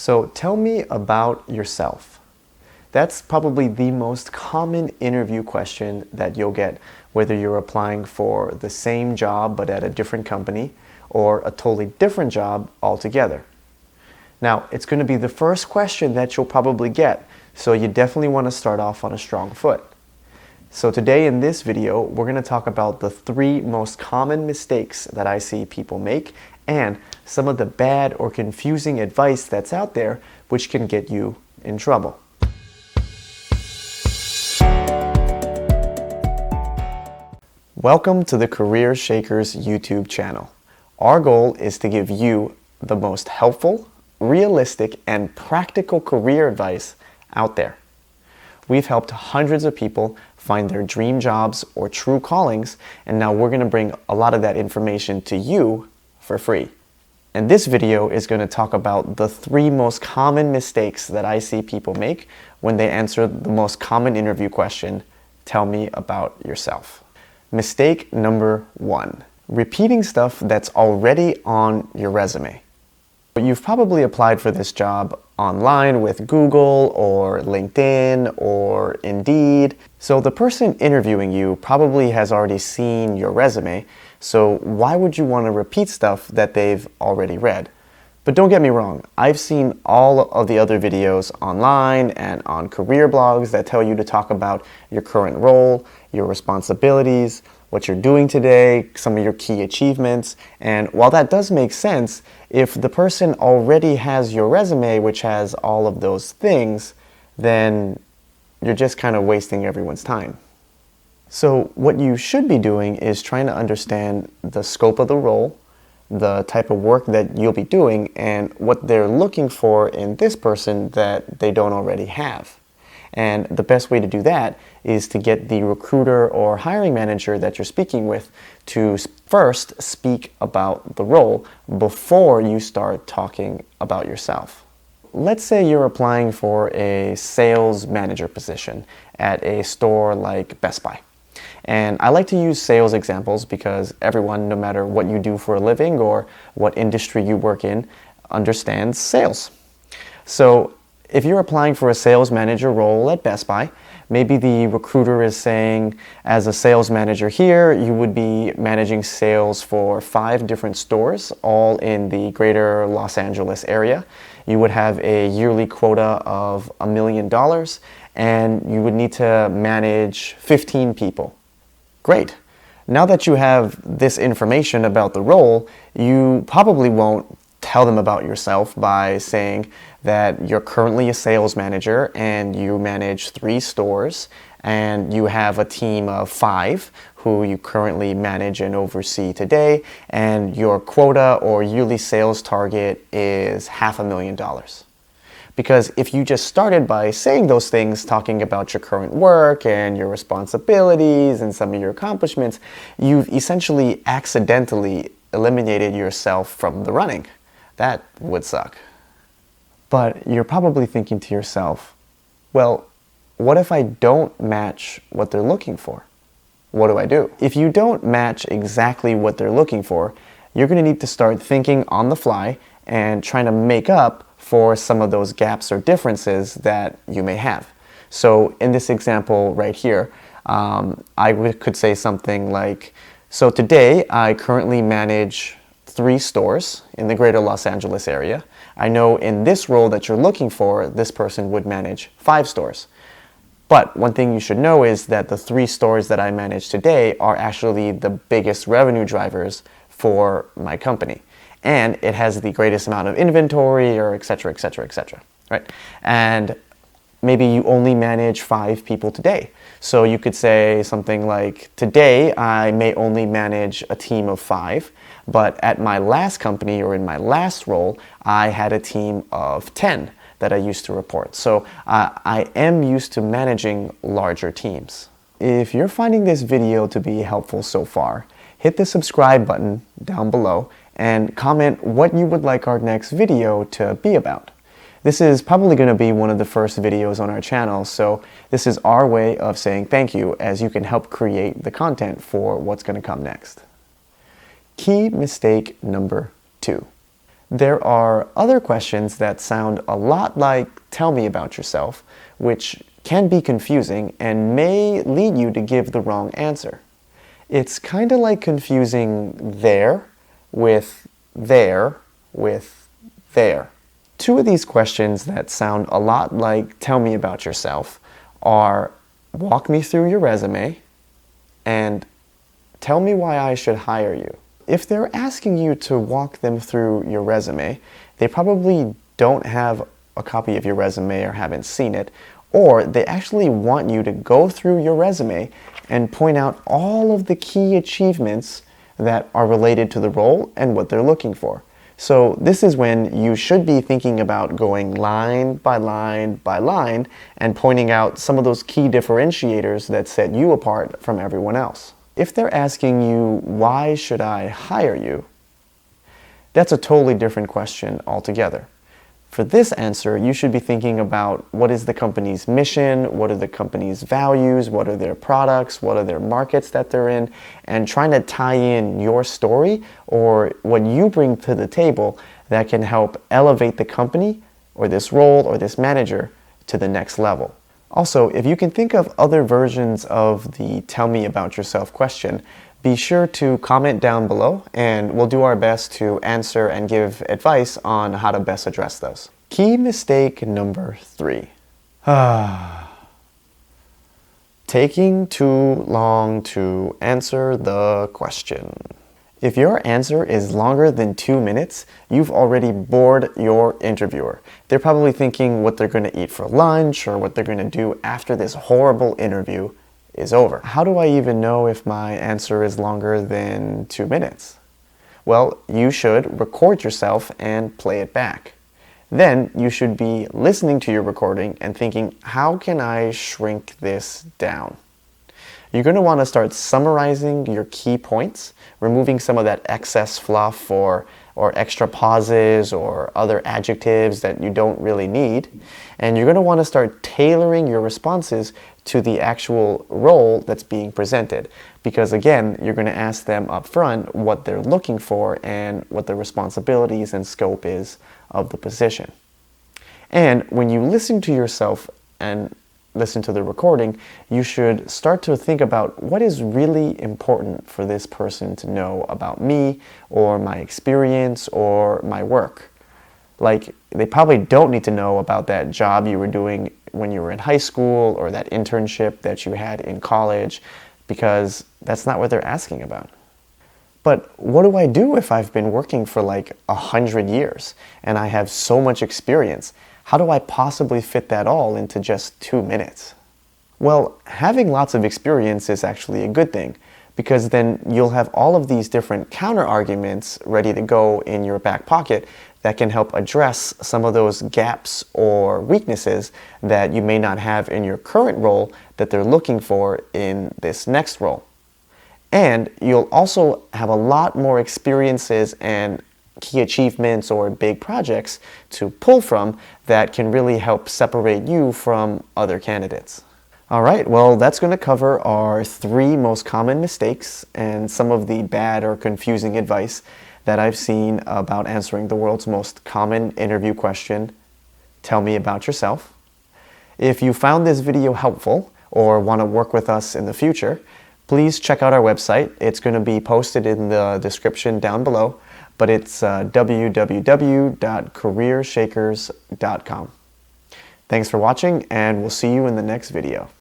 So tell me about yourself. That's probably the most common interview question that you'll get, whether you're applying for the same job but at a different company or a totally different job altogether. Now, it's going to be the first question that you'll probably get, so you definitely want to start off on a strong foot. So today in this video, we're going to talk about the 3 most common mistakes that I see people make and some of the bad or confusing advice that's out there which can get you in trouble. Welcome to the Career Shakers YouTube channel. Our goal is to give you the most helpful, realistic, and practical career advice out there. We've helped hundreds of people find their dream jobs or true callings, and now we're going to bring a lot of that information to you for free. And this video is going to talk about the 3 most common mistakes that I see people make when they answer the most common interview question, tell me about yourself. Mistake number 1, repeating stuff that's already on your resume. You've probably applied for this job online with Google or LinkedIn or Indeed. So the person interviewing you probably has already seen your resume. So why would you want to repeat stuff that they've already read? But don't get me wrong, I've seen all of the other videos online and on career blogs that tell you to talk about your current role, your responsibilities, what you're doing today, some of your key achievements. And while that does make sense, if the person already has your resume, which has all of those things, then you're just kind of wasting everyone's time. So what you should be doing is trying to understand the scope of the role, the type of work that you'll be doing, and what they're looking for in this person that they don't already have. And the best way to do that is to get the recruiter or hiring manager that you're speaking with to first speak about the role before you start talking about yourself. Let's say you're applying for a sales manager position at a store like Best Buy. And I like to use sales examples because everyone, no matter what you do for a living or what industry you work in, understands sales. So if you're applying for a sales manager role at Best Buy, maybe the recruiter is saying, as a sales manager here, you would be managing sales for 5 different stores, all in the greater Los Angeles area. You would have a yearly quota of $1 million, and you would need to manage 15 people. Great. Now that you have this information about the role, you probably won't tell them about yourself by saying that you're currently a sales manager and you manage 3 stores and you have a team of 5 who you currently manage and oversee today, and your quota or yearly sales target is $500,000. Because if you just started by saying those things, talking about your current work and your responsibilities and some of your accomplishments, you've essentially accidentally eliminated yourself from the running. That would suck. But you're probably thinking to yourself, well, what if I don't match what they're looking for? What do I do? If you don't match exactly what they're looking for, you're going to need to start thinking on the fly and trying to make up for some of those gaps or differences that you may have. So in this example right here, could say something like, so today I currently manage 3 stores in the greater Los Angeles area. I know in this role that you're looking for, this person would manage 5 stores. But one thing you should know is that the 3 stores that I manage today are actually the biggest revenue drivers for my company. And it has the greatest amount of inventory, or et cetera, et cetera, et cetera, right? And maybe you only manage 5 people today. So you could say something like, today I may only manage a team of 5, but at my last company or in my last role, I had a team of 10 that I used to report. So I am used to managing larger teams. If you're finding this video to be helpful so far, hit the subscribe button down below and comment what you would like our next video to be about. This is probably going to be one of the first videos on our channel, so this is our way of saying thank you, as you can help create the content for what's going to come next. Key mistake number 2. There are other questions that sound a lot like "tell me about yourself," which can be confusing and may lead you to give the wrong answer. It's kind of like confusing there with there with there. Two of these questions that sound a lot like "tell me about yourself" are "walk me through your resume" and "tell me why I should hire you." If they're asking you to walk them through your resume, they probably don't have a copy of your resume or haven't seen it, or they actually want you to go through your resume and point out all of the key achievements that are related to the role and what they're looking for. So this is when you should be thinking about going line by line by line and pointing out some of those key differentiators that set you apart from everyone else. If they're asking you, "Why should I hire you?" that's a totally different question altogether. For this answer, you should be thinking about what is the company's mission, what are the company's values, what are their products, what are their markets that they're in, and trying to tie in your story or what you bring to the table that can help elevate the company or this role or this manager to the next level. Also, if you can think of other versions of the "tell me about yourself" question, be sure to comment down below and we'll do our best to answer and give advice on how to best address those. Key mistake number 3. Taking too long to answer the question. If your answer is longer than 2 minutes, you've already bored your interviewer. They're probably thinking what they're going to eat for lunch or what they're going to do after this horrible interview is over. How do I even know if my answer is longer than 2 minutes? Well, you should record yourself and play it back. Then you should be listening to your recording and thinking, how can I shrink this down? You're going to want to start summarizing your key points, removing some of that excess fluff or extra pauses or other adjectives that you don't really need. And you're going to want to start tailoring your responses to the actual role that's being presented. Because again, you're going to ask them up front what they're looking for and what the responsibilities and scope is of the position. And when you listen to yourself and listen to the recording, you should start to think about what is really important for this person to know about me or my experience or my work. Like, they probably don't need to know about that job you were doing when you were in high school or that internship that you had in college, because that's not what they're asking about. But what do I do if I've been working for like 100 years and I have so much experience? How do I possibly fit that all into just 2 minutes? Well, having lots of experience is actually a good thing, because then you'll have all of these different counter arguments ready to go in your back pocket that can help address some of those gaps or weaknesses that you may not have in your current role that they're looking for in this next role. And you'll also have a lot more experiences and key achievements or big projects to pull from that can really help separate you from other candidates. All right, well, that's going to cover our 3 most common mistakes and some of the bad or confusing advice that I've seen about answering the world's most common interview question, "Tell me about yourself." If you found this video helpful or want to work with us in the future, please check out our website. It's going to be posted in the description down below, but it's www.careershakers.com. Thanks for watching, and we'll see you in the next video.